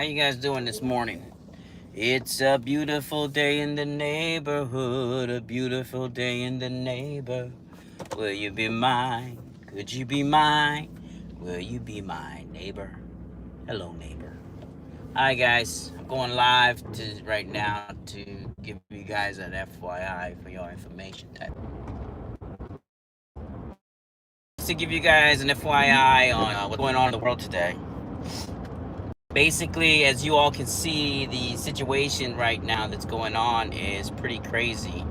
How you guys doing this morning? It's a beautiful day in the neighborhood, a beautiful day in the neighbor. Will you be mine? Could you be mine? Will you be my neighbor? Hello, neighbor. Hi, guys. I'm going live right now to give you guys an FYI for your information type. To give you guys an FYI on what's going on in the world today. Basically, as you all can see, the situation right now that's going on is pretty crazy.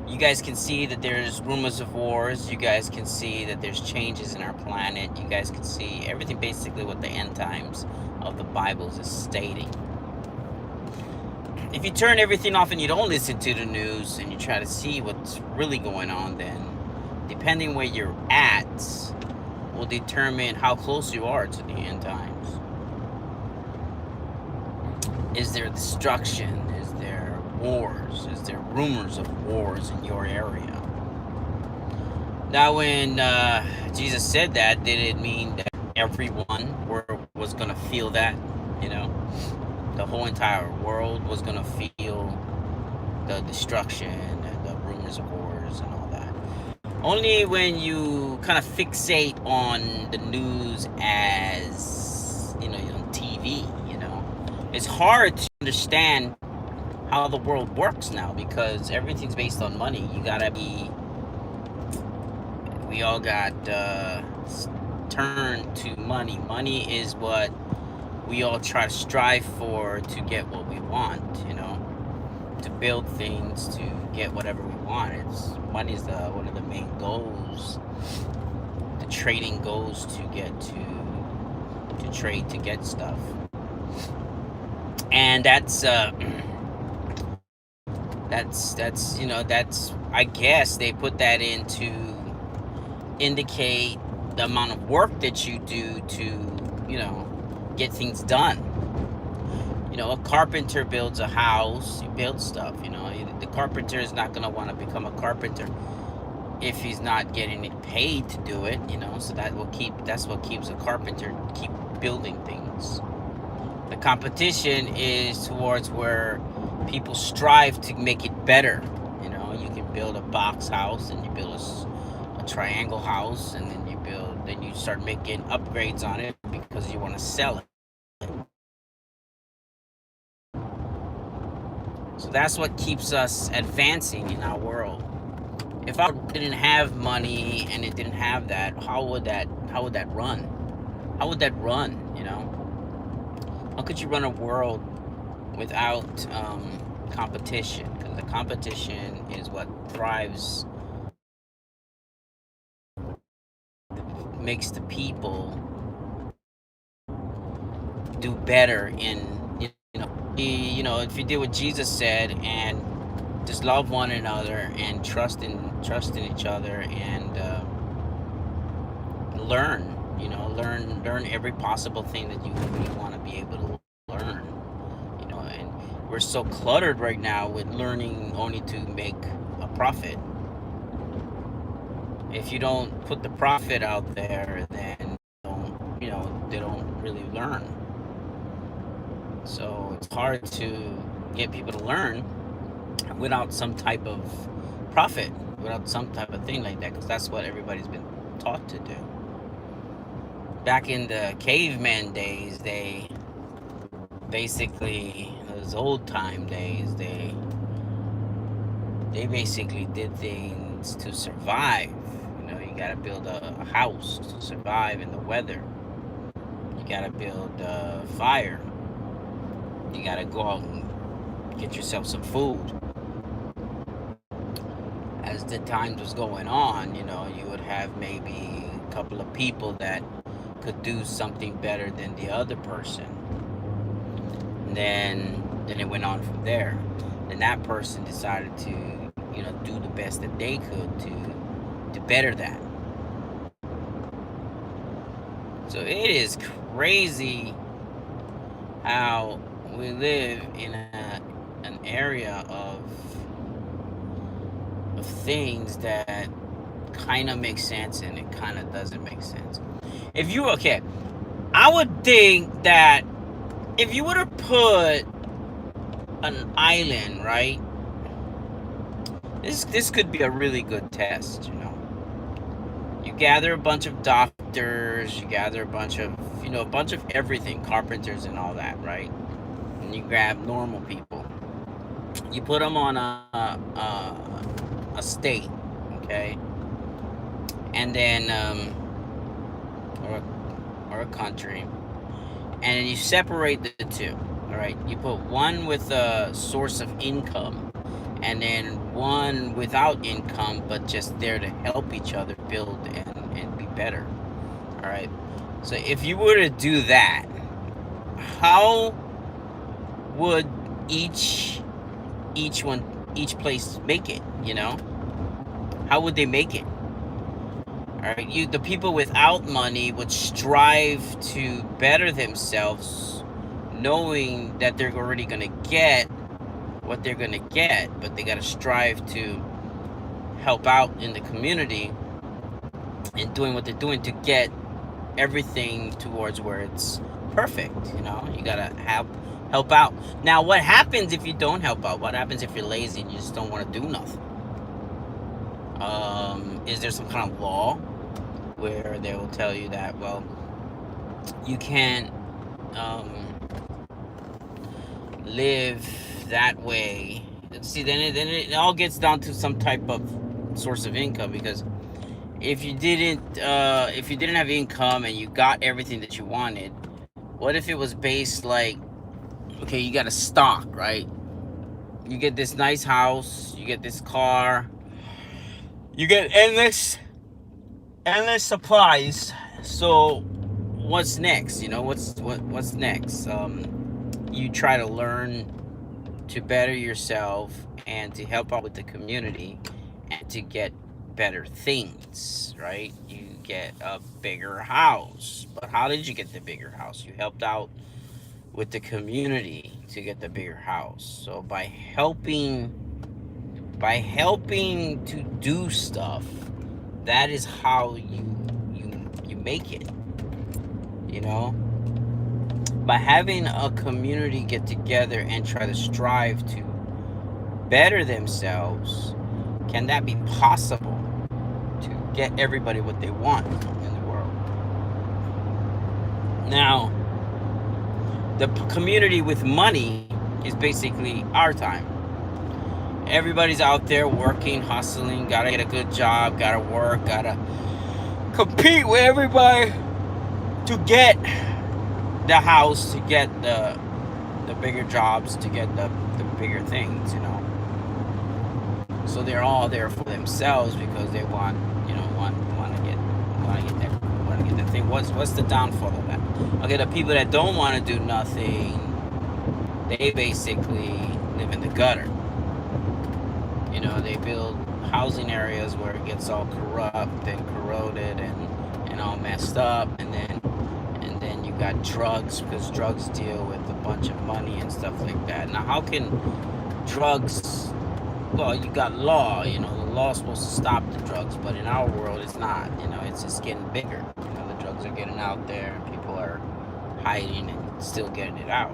You guys can see that there's rumors of wars. You guys can see that there's changes in our planet. You guys can see everything basically what the end times of the Bibles is stating. If you turn everything off and you don't listen to the news and you try to see what's really going on, then depending where you're at will determine how close you are to the end times. Is there destruction? Is there wars? Is there rumors of wars in your area? Now, when Jesus said that, did it mean that everyone was going to feel that? You know, the whole entire world was going to feel the destruction and the rumors of wars and all that. Only when you kind of fixate on the news as, on TV, it's hard to understand how the world works now because everything's based on money. We all got turned to money. Money is what we all try to strive for to get what we want, to build things, to get whatever we want. Money's one of the main goals. The trading goes to trade to get stuff. And that's I guess they put that in to indicate the amount of work that you do to get things done. A carpenter builds a house, he builds stuff. The carpenter is not going to want to become a carpenter if he's not getting paid to do it. So that's what keeps a carpenter keep building things. The competition is towards where people strive to make it better. You can build a box house and you build a triangle house, and then you start making upgrades on it because you want to sell it. So that's what keeps us advancing in our world. If I didn't have money and it didn't have that, how would that run? How would that run, How could you run a world without competition? Because the competition is what makes the people do better if you do what Jesus said and just love one another and trust in each other and learn every possible thing that you want to be able to learn. And we're so cluttered right now with learning only to make a profit. If you don't put the profit out there, then they don't really learn. So it's hard to get people to learn without some type of profit, without some type of thing like that, because that's what everybody's been taught to do. Back in the caveman days, they basically, those old time days, they basically did things to survive. You gotta build a house to survive in the weather. You gotta build a fire. You gotta go out and get yourself some food. As the times was going on, you would have maybe a couple of people that could do something better than the other person. And then it went on from there. Then that person decided to, do the best that they could to better that. So it is crazy how we live in an area of things that kind of make sense and it kind of doesn't make sense. I would think that if you were to put an island, right? This could be a really good test, you know. You gather a bunch of doctors, you gather a bunch of, a bunch of everything, carpenters and all that, right? And you grab normal people. You put them on a state, okay? And then or a country, and then you separate the two. All right, you put one with a source of income, and then one without income, but just there to help each other build and be better. All right. So if you were to do that, how would each place make it? How would they make it? All right, the people without money would strive to better themselves, knowing that they're already going to get what they're going to get, but they got to strive to help out in the community and doing what they're doing to get everything towards where it's perfect. You got to help out. Now, what happens if you don't help out? What happens if you're lazy and you just don't want to do nothing? Is there some kind of law where they will tell you that, well, you can't live that way? See, then it all gets down to some type of source of income, because if you didn't have income and you got everything that you wanted, what if it was based like, okay, you got a stock, right? You get this nice house, you get this car, you get endless supplies. So what's next? What's next? You try to learn to better yourself and to help out with the community and to get better things, right? You get a bigger house. But how did you get the bigger house? You helped out with the community to get the bigger house. So by helping to do stuff, that is how you make it. By having a community get together and try to strive to better themselves, can that be possible to get everybody what they want in the world? Now, the community with money is basically our time. Everybody's out there working, hustling, gotta get a good job, gotta work, gotta compete with everybody to get the house, to get the bigger jobs, to get the bigger things, So they're all there for themselves because they want to get that thing. What's the downfall of that? Okay, the people that don't want to do nothing, they basically live in the gutter. They build housing areas where it gets all corrupt and corroded and all messed up, and then you got drugs, because drugs deal with a bunch of money and stuff like that. Now, how can drugs? Well, you got law. The law's supposed to stop the drugs, but in our world, it's not. It's just getting bigger. The drugs are getting out there, and people are hiding and still getting it out.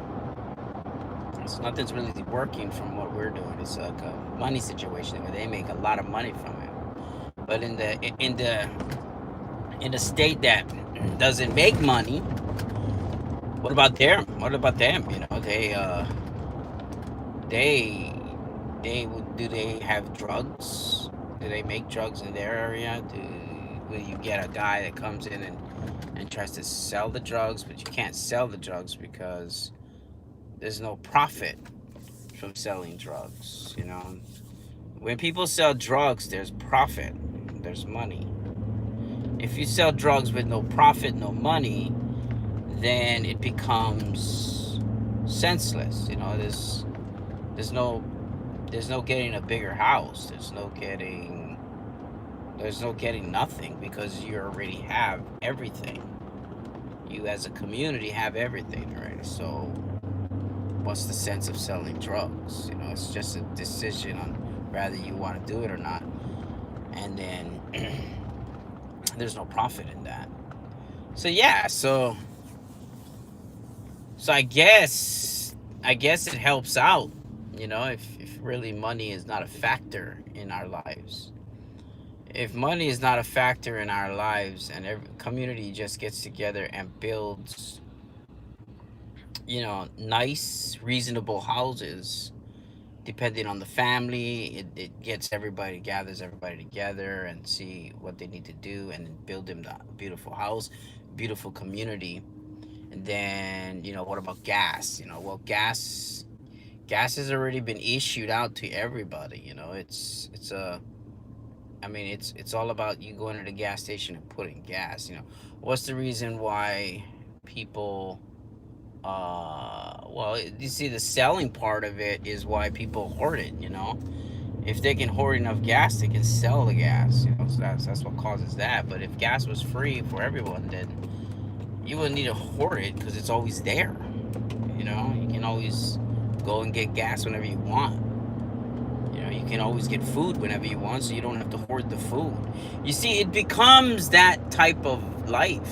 So nothing's really working from what we're doing. It's like a money situation where they make a lot of money from it. But in the state that doesn't make money, what about them? Do they have drugs? Do they make drugs in their area? Will you get a guy that comes in and tries to sell the drugs, but you can't sell the drugs because there's no profit from selling drugs, When people sell drugs, there's profit, there's money. If you sell drugs with no profit, no money, then it becomes senseless. There's no getting a bigger house. There's no getting nothing, because you already have everything. You as a community have everything already. So what's the sense of selling drugs? It's just a decision on whether you want to do it or not. And then there's no profit in that. So yeah, So I guess it helps out, if really money is not a factor in our lives. If money is not a factor in our lives and every community just gets together and builds, nice, reasonable houses, depending on the family, it gets everybody, gathers everybody together and see what they need to do and build them the beautiful house, beautiful community. And then, what about gas? Well, gas has already been issued out to everybody. It's all about you going to the gas station and putting gas. What's the reason why people well, you see, the selling part of it is why people hoard it. If they can hoard enough gas, they can sell the gas. So that's what causes that. But if gas was free for everyone, then you wouldn't need to hoard it because it's always there. You can always go and get gas whenever you want. You can always get food whenever you want, so you don't have to hoard the food. You see, it becomes that type of life.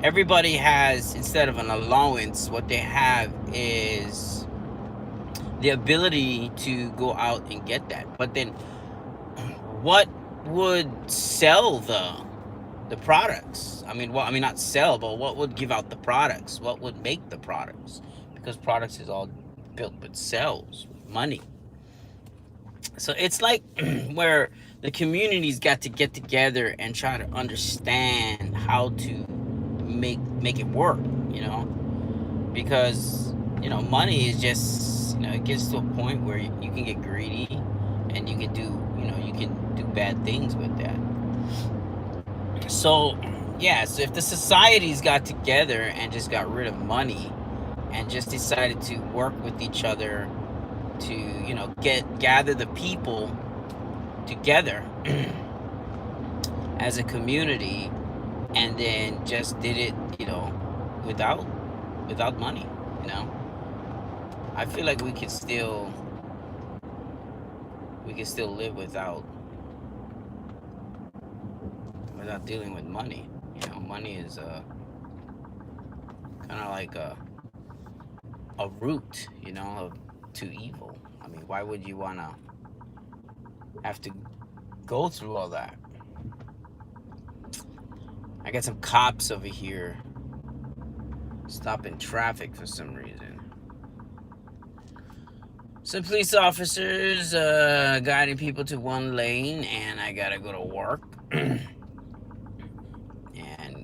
Everybody has, instead of an allowance, what they have is the ability to go out and get that. But then what would sell the products? Not sell, but what would give out the products? What would make the products? Because products is all built with sales, money. So it's like where the communities got to get together and try to understand how to make it work, because money is just, it gets to a point where you can get greedy and you can do bad things with that. So yeah, so if the societies got together and just got rid of money and just decided to work with each other to gather the people together as a community, and then just did it, without money, I feel like we can still live without dealing with money. Money is kind of like a root, to evil. Why would you want to have to go through all that? I got some cops over here stopping traffic for some reason. Some police officers guiding people to one lane, and I gotta go to work. And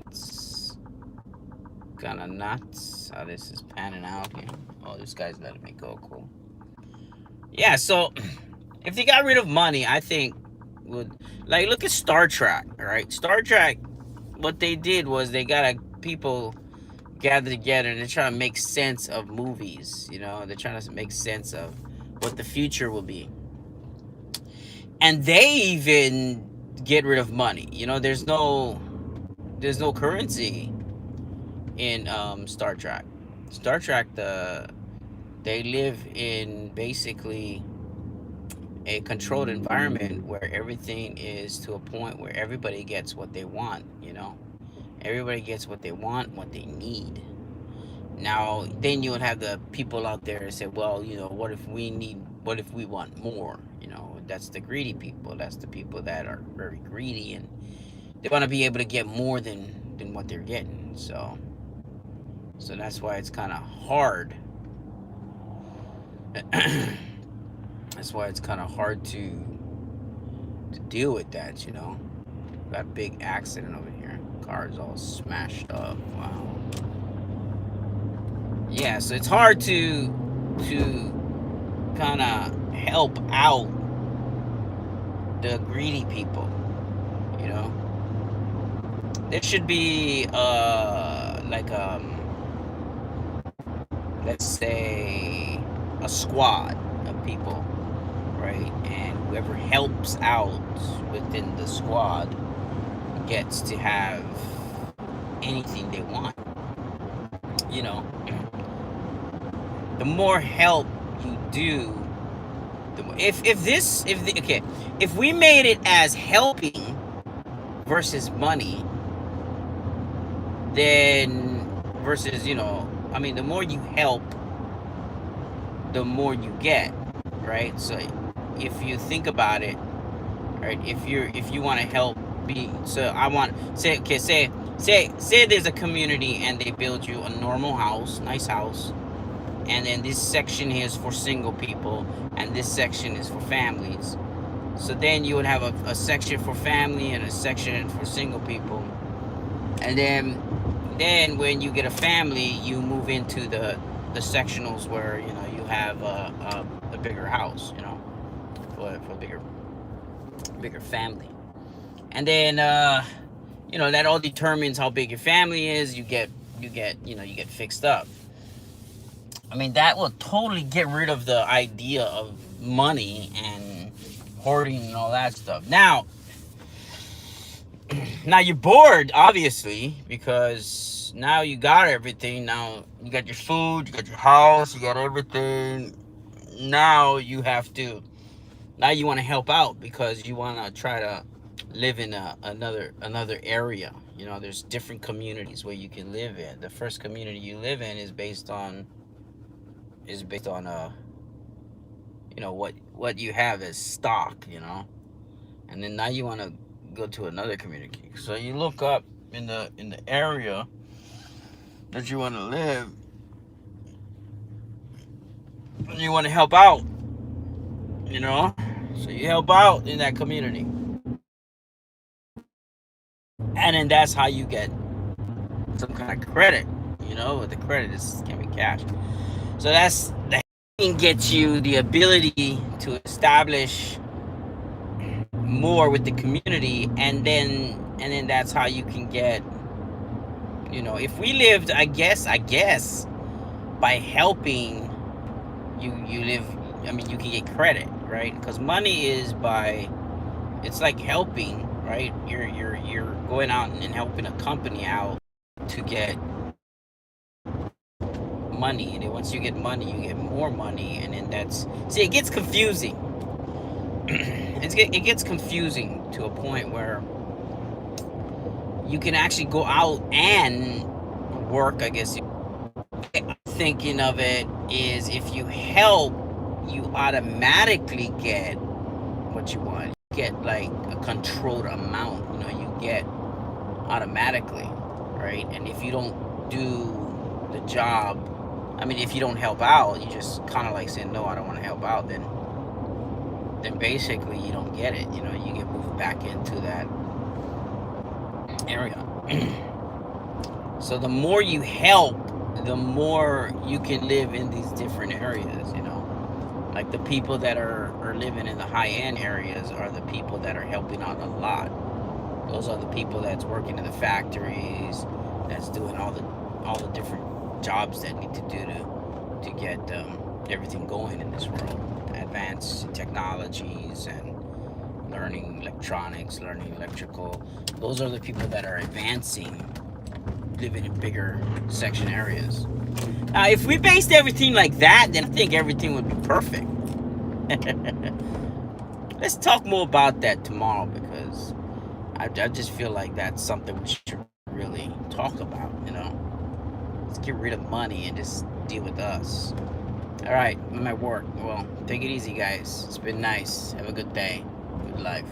it's kind of nuts how this is panning out here. Oh, this guy's letting me go. Cool. Yeah, so if they got rid of money, I think look at Star Trek, all right? Star Trek, what they did was they got people gather together and they're trying to make sense of movies. They're trying to make sense of what the future will be, and they even get rid of money. There's no currency in Star Trek. Star Trek, they live in basically a controlled environment where everything is to a point where everybody gets what they want. Everybody gets what they want, what they need. Now, then you would have the people out there that say, well, what if we want more? That's the greedy people. That's the people that are very greedy, and they want to be able to get more than what they're getting. So that's why it's kind of hard. That's why it's kind of hard to deal with that. Got a big accident over here. Car's all smashed up. Wow. Yeah, so it's hard to kind of help out the greedy people. There should be let's say a squad of people, right? And whoever helps out within the squad gets to have anything they want. The more help you do, if we made it as helping versus money, then versus, I mean, the more you help, the more you get, right? So if you think about it, right, if you want to help be, so I want, say, okay, say there's a community and they build you a normal house, nice house, and then this section here is for single people and this section is for families. So then you would have a section for family and a section for single people. And then when you get a family, you move into the sectionals where you have a bigger house, for a bigger family. And then that all determines how big your family is. You get fixed up. I mean, that will totally get rid of the idea of money and hoarding and all that stuff. Now you're bored, obviously, because now you got everything. Now you got your food, you got your house, you got everything. Now you want to help out because you want to try to live in another area. There's different communities where you can live in. The first community you live in is based on what you have as stock, and then now you want to go to another community. So you look up in the area that you want to live, and you want to help out, so you help out in that community, and then that's how you get some kind of credit. The credit can be cash. So that's the gets you the ability to establish more with the community, and then that's how you can get, if we lived, I guess by helping you live, I mean, you can get credit, right? Because money is it's like helping, right? You're going out and helping a company out to get money, and then once you get money, you get more money, and then it gets confusing. It gets confusing to a point where you can actually go out and work, I guess. Thinking of it is, if you help, you automatically get what you want. You get like a controlled amount, you get automatically, right? And if you don't do the job, I mean, if you don't help out, you just kind of like saying, no, I don't want to help out, then basically you don't get it. You get moved back into that area. So the more you help, the more you can live in these different areas, like the people that are living in the high-end areas are the people that are helping out a lot. Those are the people that's working in the factories, that's doing all the different jobs that need to do to get everything going in this world. Advanced technologies and learning electronics, learning electrical. Those are the people that are advancing, living in bigger section areas. Now, if we based everything like that, then I think everything would be perfect. Let's talk more about that tomorrow, because I just feel like that's something we should really talk about, Let's get rid of money and just deal with us. All right, I'm at work. Well, take it easy, guys. It's been nice. Have a good day. Good life.